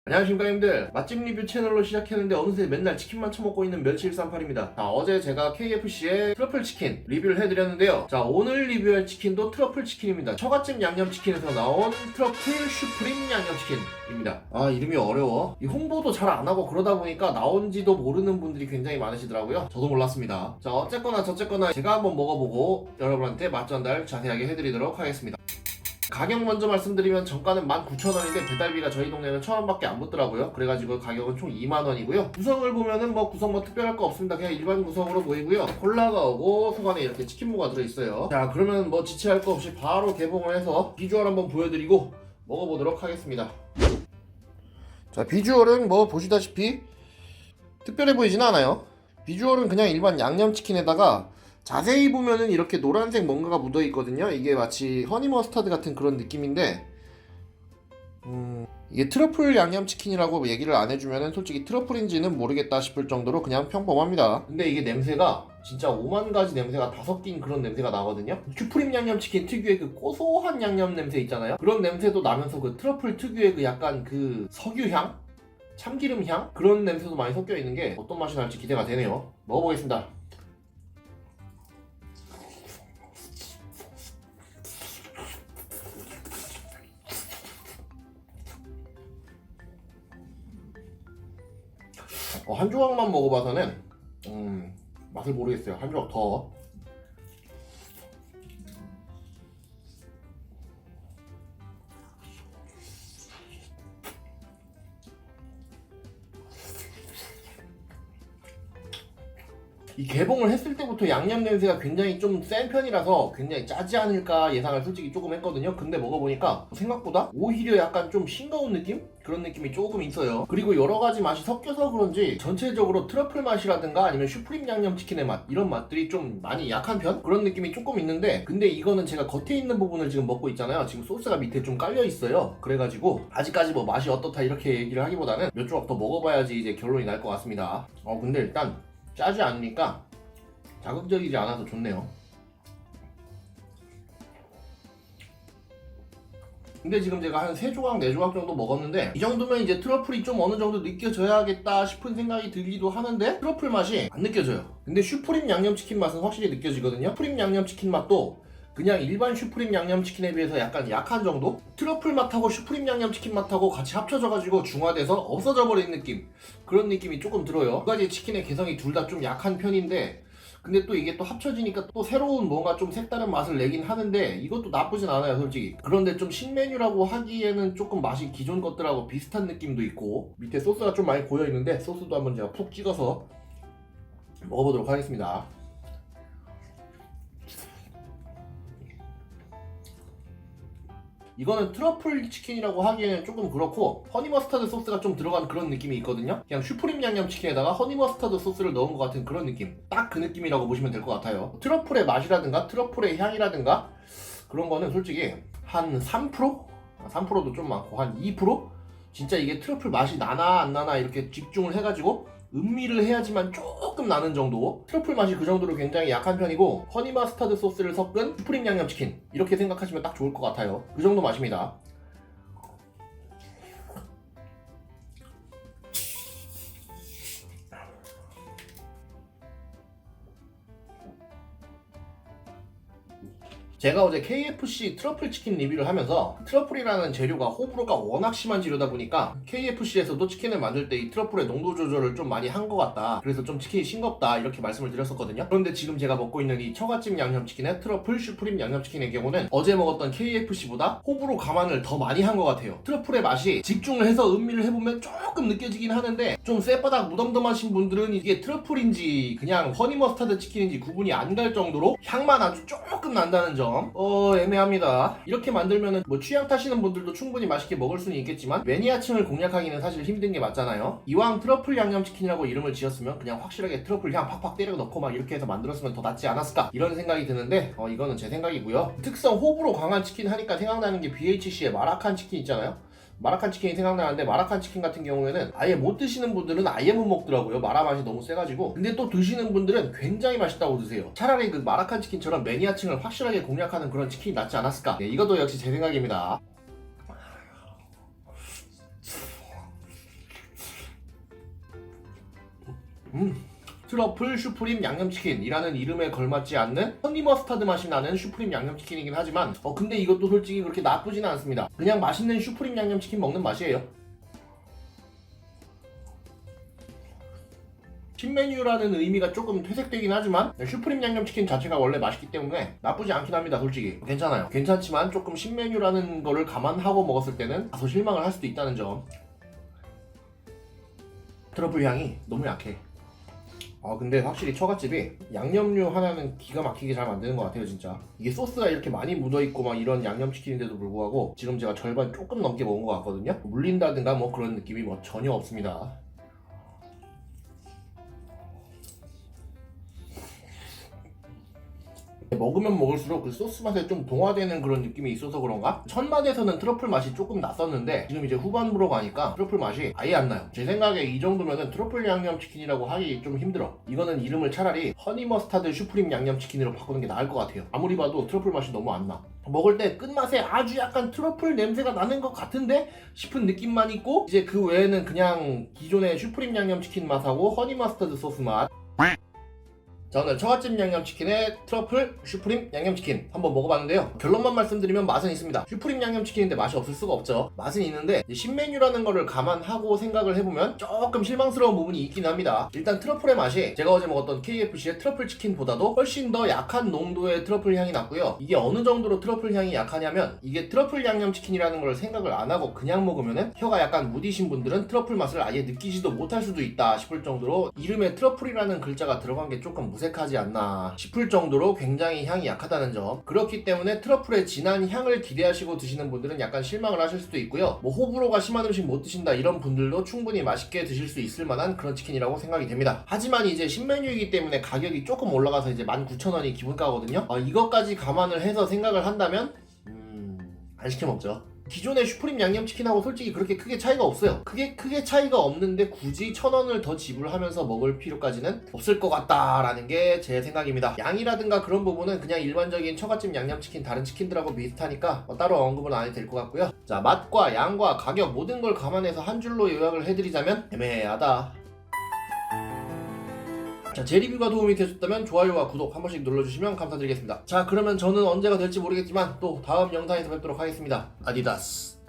안녕하십니까 형님들, 맛집 리뷰 채널로 시작했는데 어느새 맨날 치킨만 처먹고 있는 멸치1388입니다. 자, 어제 제가 KFC의 트러플 치킨 리뷰를 해드렸는데요. 자, 오늘 리뷰할 치킨도 트러플 치킨입니다. 처갓집 양념치킨에서 나온 트러플 슈프림 양념치킨입니다. 아, 이름이 어려워. 이 홍보도 잘 안하고 그러다 보니까 나온지도 모르는 분들이 굉장히 많으시더라고요. 저도 몰랐습니다. 자, 어쨌거나 저쨌거나 제가 한번 먹어보고 여러분한테 맛 전달 자세하게 해드리도록 하겠습니다. 가격 먼저 말씀드리면 정가는 19,000원인데 배달비가 저희 동네는 1,000원밖에 안 붙더라고요. 그래가지고 가격은 총 2만원이고요. 구성을 보면은 구성 특별할 거 없습니다. 그냥 일반 구성으로 보이고요. 콜라가 오고 속 안에 이렇게 치킨무가 들어있어요. 자, 그러면 지체할 거 없이 바로 개봉을 해서 비주얼 한번 보여드리고 먹어보도록 하겠습니다. 자, 비주얼은 보시다시피 특별해 보이진 않아요. 비주얼은 그냥 일반 양념치킨에다가 자세히 보면은 이렇게 노란색 뭔가가 묻어 있거든요. 이게 마치 허니 머스타드 같은 그런 느낌인데, 이게 트러플 양념치킨이라고 얘기를 안 해주면은 솔직히 트러플인지는 모르겠다 싶을 정도로 그냥 평범합니다. 근데 이게 냄새가 진짜 5만 가지 냄새가 다 섞인 그런 냄새가 나거든요. 슈프림 양념치킨 특유의 그 고소한 양념 냄새 있잖아요. 그런 냄새도 나면서 그 트러플 특유의 그 약간 그 석유향? 참기름향? 그런 냄새도 많이 섞여 있는 게 어떤 맛이 날지 기대가 되네요. 먹어보겠습니다. 한 조각만 먹어봐서는 맛을 모르겠어요. 한 조각 더. 이 개봉을 했을 때부터 양념 냄새가 굉장히 좀 센 편이라서 굉장히 짜지 않을까 예상을 솔직히 조금 했거든요. 근데 먹어보니까 생각보다 오히려 약간 좀 싱거운 느낌? 그런 느낌이 조금 있어요. 그리고 여러가지 맛이 섞여서 그런지 전체적으로 트러플 맛이라든가 아니면 슈프림 양념치킨의 맛, 이런 맛들이 좀 많이 약한 편? 그런 느낌이 조금 있는데, 근데 이거는 제가 겉에 있는 부분을 지금 먹고 있잖아요. 지금 소스가 밑에 좀 깔려 있어요. 그래가지고 아직까지 맛이 어떻다 이렇게 얘기를 하기보다는 몇 조각 더 먹어봐야지 이제 결론이 날 것 같습니다. 근데 일단 짜지 않으니까 자극적이지 않아서 좋네요. 근데 지금 제가 한 3조각, 4조각 정도 먹었는데, 이 정도면 이제 트러플이 좀 어느 정도 느껴져야겠다 싶은 생각이 들기도 하는데 트러플 맛이 안 느껴져요. 근데 슈프림 양념치킨 맛은 확실히 느껴지거든요. 슈프림 양념치킨 맛도 그냥 일반 슈프림 양념치킨에 비해서 약간 약한 정도? 트러플 맛하고 슈프림 양념치킨 맛하고 같이 합쳐져가지고 중화돼서 없어져 버린 느낌, 그런 느낌이 조금 들어요. 두 가지 치킨의 개성이 둘 다 좀 약한 편인데, 근데 또 이게 또 합쳐지니까 또 새로운 뭔가 좀 색다른 맛을 내긴 하는데, 이것도 나쁘진 않아요 솔직히. 그런데 좀 신메뉴라고 하기에는 조금 맛이 기존 것들하고 비슷한 느낌도 있고, 밑에 소스가 좀 많이 고여있는데 소스도 한번 제가 푹 찍어서 먹어보도록 하겠습니다. 이거는 트러플 치킨이라고 하기에는 조금 그렇고, 허니머스타드 소스가 좀 들어간 그런 느낌이 있거든요. 그냥 슈프림 양념치킨에다가 허니머스타드 소스를 넣은 것 같은 그런 느낌, 딱 그 느낌이라고 보시면 될 것 같아요. 트러플의 맛이라든가 트러플의 향이라든가 그런 거는 솔직히 한 3%? 3%도 좀 많고 한 2%? 진짜 이게 트러플 맛이 나나 안 나나 이렇게 집중을 해가지고 음미를 해야지만 조금 나는 정도, 트러플 맛이 그 정도로 굉장히 약한 편이고, 허니 머스타드 소스를 섞은 슈프림 양념치킨, 이렇게 생각하시면 딱 좋을 것 같아요. 그 정도 맛입니다. 제가 어제 KFC 트러플 치킨 리뷰를 하면서 트러플이라는 재료가 호불호가 워낙 심한 재료다 보니까 KFC에서도 치킨을 만들 때 이 트러플의 농도 조절을 좀 많이 한 것 같다, 그래서 좀 치킨이 싱겁다 이렇게 말씀을 드렸었거든요. 그런데 지금 제가 먹고 있는 이 처갓집 양념치킨의 트러플 슈프림 양념치킨의 경우는 어제 먹었던 KFC보다 호불호 감안을 더 많이 한 것 같아요. 트러플의 맛이 집중을 해서 음미를 해보면 조금 느껴지긴 하는데, 좀 쌔바닥 무덤덤하신 분들은 이게 트러플인지 그냥 허니머스타드 치킨인지 구분이 안 갈 정도로 향만 아주 조금 난다는 점, 애매합니다. 이렇게 만들면은 취향 타시는 분들도 충분히 맛있게 먹을 수는 있겠지만 매니아층을 공략하기는 사실 힘든 게 맞잖아요. 이왕 트러플 양념치킨이라고 이름을 지었으면 그냥 확실하게 트러플 향 팍팍 때려 넣고 막 이렇게 해서 만들었으면 더 낫지 않았을까, 이런 생각이 드는데, 이거는 제 생각이고요. 특성 호불호 강한 치킨 하니까 생각나는 게 BHC의 마라칸 치킨 있잖아요. 마라칸 치킨이 생각나는데, 마라칸 치킨 같은 경우에는 아예 못 드시는 분들은 아예 못 먹더라고요. 마라 맛이 너무 세가지고. 근데 또 드시는 분들은 굉장히 맛있다고 드세요. 차라리 그 마라칸 치킨처럼 매니아층을 확실하게 공략하는 그런 치킨이 낫지 않았을까. 이것도 역시 제 생각입니다. 트러플 슈프림 양념치킨이라는 이름에 걸맞지 않는 허니머스타드 맛이 나는 슈프림 양념치킨이긴 하지만 근데 이것도 솔직히 그렇게 나쁘지는 않습니다. 그냥 맛있는 슈프림 양념치킨 먹는 맛이에요. 신메뉴라는 의미가 조금 퇴색되긴 하지만 슈프림 양념치킨 자체가 원래 맛있기 때문에 나쁘지 않긴 합니다. 솔직히 괜찮아요. 괜찮지만 조금 신메뉴라는 거를 감안하고 먹었을 때는 다소 실망을 할 수도 있다는 점. 트러플 향이 너무 약해. 근데 확실히 처갓집이 양념류 하나는 기가 막히게 잘 만드는 것 같아요. 진짜 이게 소스가 이렇게 많이 묻어있고 막 이런 양념치킨인데도 불구하고 지금 제가 절반 조금 넘게 먹은 것 같거든요. 물린다든가 뭐 그런 느낌이 뭐 전혀 없습니다. 먹으면 먹을수록 그 소스 맛에 좀 동화되는 그런 느낌이 있어서 그런가? 첫 맛에서는 트러플 맛이 조금 났었는데 지금 이제 후반부로 가니까 트러플 맛이 아예 안 나요. 제 생각에 이 정도면은 트러플 양념치킨이라고 하기 좀 힘들어. 이거는 이름을 차라리 허니머스타드 슈프림 양념치킨으로 바꾸는 게 나을 것 같아요. 아무리 봐도 트러플 맛이 너무 안 나. 먹을 때 끝맛에 아주 약간 트러플 냄새가 나는 것 같은데 싶은 느낌만 있고 이제 그 외에는 그냥 기존의 슈프림 양념치킨 맛하고 허니머스타드 소스 맛. 자, 오늘 처갓집 양념치킨에 트러플 슈프림 양념치킨 한번 먹어봤는데요. 결론만 말씀드리면 맛은 있습니다. 슈프림 양념치킨인데 맛이 없을 수가 없죠. 맛은 있는데 신메뉴라는 거를 감안하고 생각을 해보면 조금 실망스러운 부분이 있긴 합니다. 일단 트러플의 맛이 제가 어제 먹었던 KFC의 트러플 치킨보다도 훨씬 더 약한 농도의 트러플 향이 났고요. 이게 어느 정도로 트러플 향이 약하냐면 이게 트러플 양념치킨이라는 걸 생각을 안 하고 그냥 먹으면은 혀가 약간 무디신 분들은 트러플 맛을 아예 느끼지도 못할 수도 있다 싶을 정도로 이름에 트러플이라는 글자가 들어간 게 조금 무색하지 않나 싶을 정도로 굉장히 향이 약하다는 점. 그렇기 때문에 트러플의 진한 향을 기대하시고 드시는 분들은 약간 실망을 하실 수도 있고요. 뭐 호불호가 심한 음식 못 드신다 이런 분들도 충분히 맛있게 드실 수 있을 만한 그런 치킨이라고 생각이 됩니다. 하지만 이제 신메뉴이기 때문에 가격이 조금 올라가서 이제 19,000원이 기본가거든요. 이것까지 감안을 해서 생각을 한다면 안 시켜 먹죠. 기존의 슈프림 양념치킨하고 솔직히 그렇게 크게 차이가 없어요. 크게 차이가 없는데 굳이 1,000원을 더 지불하면서 먹을 필요까지는 없을 것 같다라는 게 제 생각입니다. 양이라든가 그런 부분은 그냥 일반적인 처갓집 양념치킨 다른 치킨들하고 비슷하니까 따로 언급은 안 해도 될 것 같고요. 자, 맛과 양과 가격 모든 걸 감안해서 한 줄로 요약을 해드리자면 애매하다. 자, 제 리뷰가 도움이 되셨다면 좋아요와 구독 한 번씩 눌러주시면 감사드리겠습니다. 자, 그러면 저는 언제가 될지 모르겠지만 또 다음 영상에서 뵙도록 하겠습니다. 아디다스.